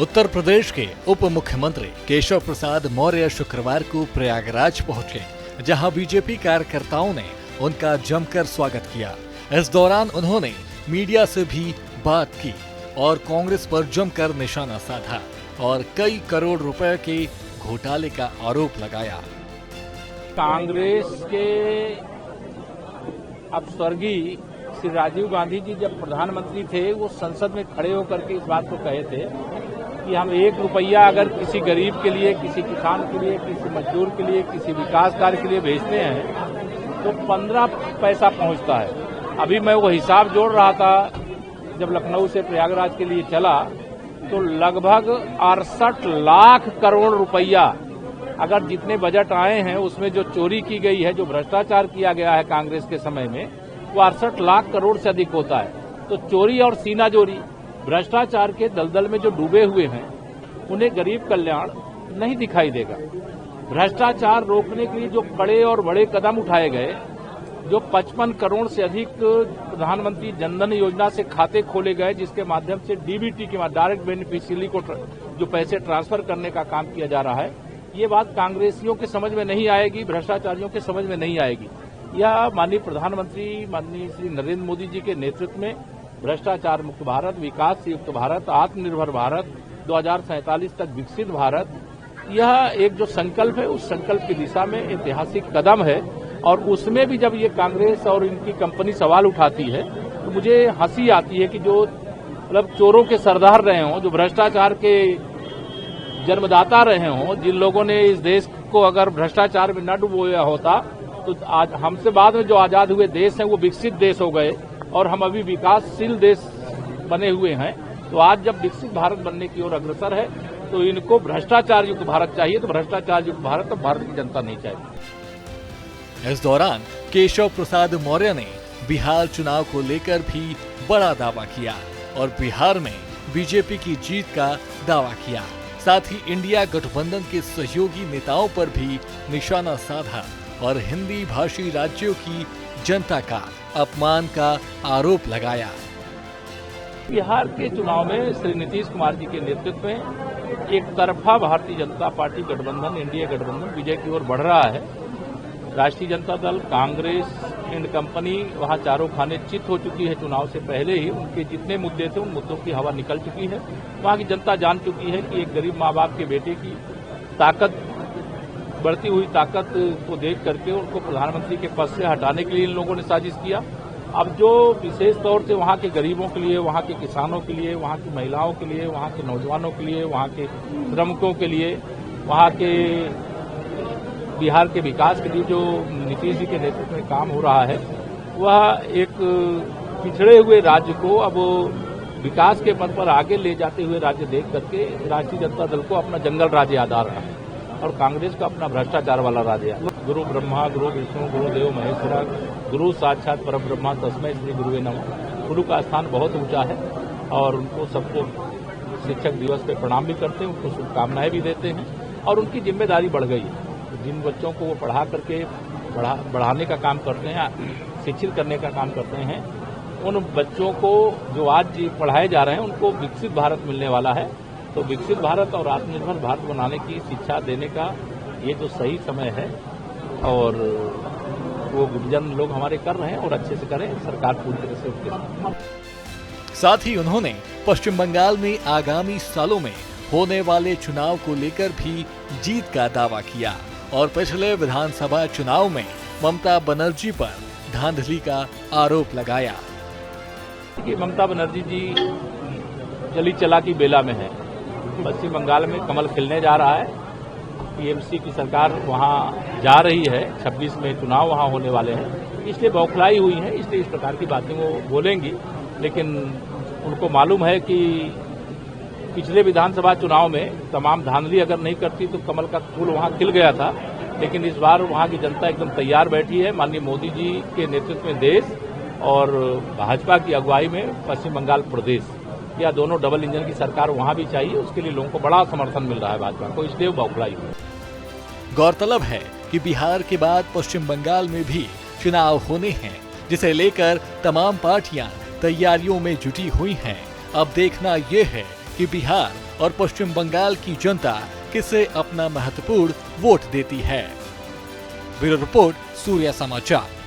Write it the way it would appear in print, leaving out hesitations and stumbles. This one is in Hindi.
उत्तर प्रदेश के उप मुख्यमंत्री केशव प्रसाद मौर्य शुक्रवार को प्रयागराज पहुंचे, जहां बीजेपी कार्यकर्ताओं ने उनका जमकर स्वागत किया। इस दौरान उन्होंने मीडिया से भी बात की और कांग्रेस पर जमकर निशाना साधा और कई करोड़ रुपए के घोटाले का आरोप लगाया। कांग्रेस के अब स्वर्गीय श्री राजीव गांधी जी जब प्रधानमंत्री थे, वो संसद में खड़े होकर के इस बात को कहे थे कि हम 1 रुपया अगर किसी गरीब के लिए, किसी किसान के लिए, किसी मजदूर के लिए, किसी विकास कार्य के लिए भेजते हैं तो 15 पैसा पहुंचता है। अभी मैं वो हिसाब जोड़ रहा था, जब लखनऊ से प्रयागराज के लिए चला तो लगभग 68 लाख करोड़ रुपया, अगर जितने बजट आए हैं उसमें जो चोरी की गई है, जो भ्रष्टाचार किया गया है कांग्रेस के समय में, वो 68 लाख करोड़ से अधिक होता है। तो चोरी और सीनाजोरी, भ्रष्टाचार के दलदल में जो डूबे हुए हैं, उन्हें गरीब कल्याण नहीं दिखाई देगा। भ्रष्टाचार रोकने के लिए जो कड़े और बड़े कदम उठाए गए, जो 55 करोड़ से अधिक प्रधानमंत्री जनधन योजना से खाते खोले गए, जिसके माध्यम से डीबीटी के माध्यम डायरेक्ट बेनिफिशियरी को जो पैसे ट्रांसफर करने का काम किया जा रहा है, ये बात कांग्रेसियों के समझ में नहीं आएगी, भ्रष्टाचारियों के समझ में नहीं आएगी। यह माननीय प्रधानमंत्री माननीय श्री नरेंद्र मोदी जी के नेतृत्व में भ्रष्टाचार मुक्त भारत, विकास से युक्त भारत, आत्मनिर्भर भारत, 2047 तक विकसित भारत, यह एक जो संकल्प है, उस संकल्प की दिशा में ऐतिहासिक कदम है। और उसमें भी जब ये कांग्रेस और इनकी कंपनी सवाल उठाती है तो मुझे हंसी आती है कि जो मतलब चोरों के सरदार रहे हों, जो भ्रष्टाचार के जन्मदाता रहे हों, जिन लोगों ने इस देश को अगर भ्रष्टाचार में न डुबोया होता तो आज हमसे बाद में जो आजाद हुए देश हैं वो विकसित देश हो गए और हम अभी विकासशील देश बने हुए हैं। तो आज जब विकसित भारत बनने की ओर अग्रसर है तो इनको भ्रष्टाचार युक्त भारत चाहिए, तो भ्रष्टाचार युक्त भारत तो भारत की जनता नहीं चाहिए। इस दौरान केशव प्रसाद मौर्य ने बिहार चुनाव को लेकर भी बड़ा दावा किया और बिहार में बीजेपी की जीत का दावा किया। साथ ही इंडिया गठबंधन के सहयोगी नेताओं पर भी निशाना साधा और हिंदी भाषी राज्यों की जनता का अपमान का आरोप लगाया। बिहार के चुनाव में श्री नीतीश कुमार जी के नेतृत्व में एक तरफा भारतीय जनता पार्टी गठबंधन, इंडिया गठबंधन विजय की ओर बढ़ रहा है। राष्ट्रीय जनता दल, कांग्रेस एंड कंपनी वहां चारों खाने चित हो चुकी है। चुनाव से पहले ही उनके जितने मुद्दे थे, उन मुद्दों की हवा निकल चुकी है। वहां की जनता जान चुकी है कि एक गरीब माँ बाप के बेटे की ताकत, बढ़ती हुई ताकत को देख करके उनको प्रधानमंत्री के पद से हटाने के लिए इन लोगों ने साजिश किया। अब जो विशेष तौर से वहां के गरीबों के लिए, वहां के किसानों के लिए, वहां की महिलाओं के लिए, वहां के नौजवानों के लिए, वहां के श्रमिकों के लिए, वहां के बिहार के विकास के लिए जो नीतीश जी के नेतृत्व में काम हो रहा है, वह एक पिछड़े हुए राज्य को अब विकास के पथ पर आगे ले जाते हुए राज्य देख करके राष्ट्रीय जनता दल को अपना जंगल राज्य याद आ रहा है और कांग्रेस का अपना भ्रष्टाचार वाला राज्य है। गुरु ब्रह्मा गुरु विष्णु गुरुदेव महेश्वरा, गुरु साक्षात परब्रह्मा तस्मै श्री गुरुवे नमः। गुरु का स्थान बहुत ऊंचा है और उनको सबको शिक्षक दिवस पे प्रणाम भी करते हैं, उनको शुभकामनाएं भी देते हैं और उनकी जिम्मेदारी बढ़ गई है। जिन बच्चों को वो पढ़ा करके बढ़ाने का काम करते हैं, शिक्षित करने का काम करते हैं, उन बच्चों को जो आज पढ़ाए जा रहे हैं उनको विकसित भारत मिलने वाला है। तो विकसित भारत और आत्मनिर्भर भारत बनाने की शिक्षा देने का ये जो सही समय है और वो गुरजन लोग हमारे कर रहे हैं और अच्छे से करें, सरकार पूरी तरह से उनके साथ ही उन्होंने पश्चिम बंगाल में आगामी सालों में होने वाले चुनाव को लेकर भी जीत का दावा किया और पिछले विधानसभा चुनाव में ममता बनर्जी पर धांधली का आरोप लगाया। ममता बनर्जी जी चली चला की बेला में है। पश्चिम बंगाल में कमल खिलने जा रहा है। टीएमसी की सरकार वहां जा रही है, 26 में चुनाव वहां होने वाले हैं, इसलिए बौखलाई हुई है, इसलिए इस प्रकार की बातें वो बोलेंगी। लेकिन उनको मालूम है कि पिछले विधानसभा चुनाव में तमाम धांधली अगर नहीं करती तो कमल का फूल वहां खिल गया था। लेकिन इस बार वहां की जनता एकदम तैयार बैठी है। माननीय मोदी जी के नेतृत्व में देश और भाजपा की अगुवाई में पश्चिम बंगाल प्रदेश, या दोनों डबल इंजन की सरकार वहां भी चाहिए। उसके लिए लोगों को बड़ा समर्थन मिल रहा है भाजपा को, इसलिए बौखलाई हुई। गौरतलब है कि बिहार के बाद पश्चिम बंगाल में भी चुनाव होने हैं, जिसे लेकर तमाम पार्टियां तैयारियों में जुटी हुई हैं। अब देखना ये है कि बिहार और पश्चिम बंगाल की जनता किसे अपना महत्वपूर्ण वोट देती है। ब्यूरो रिपोर्ट, सूर्य समाचार।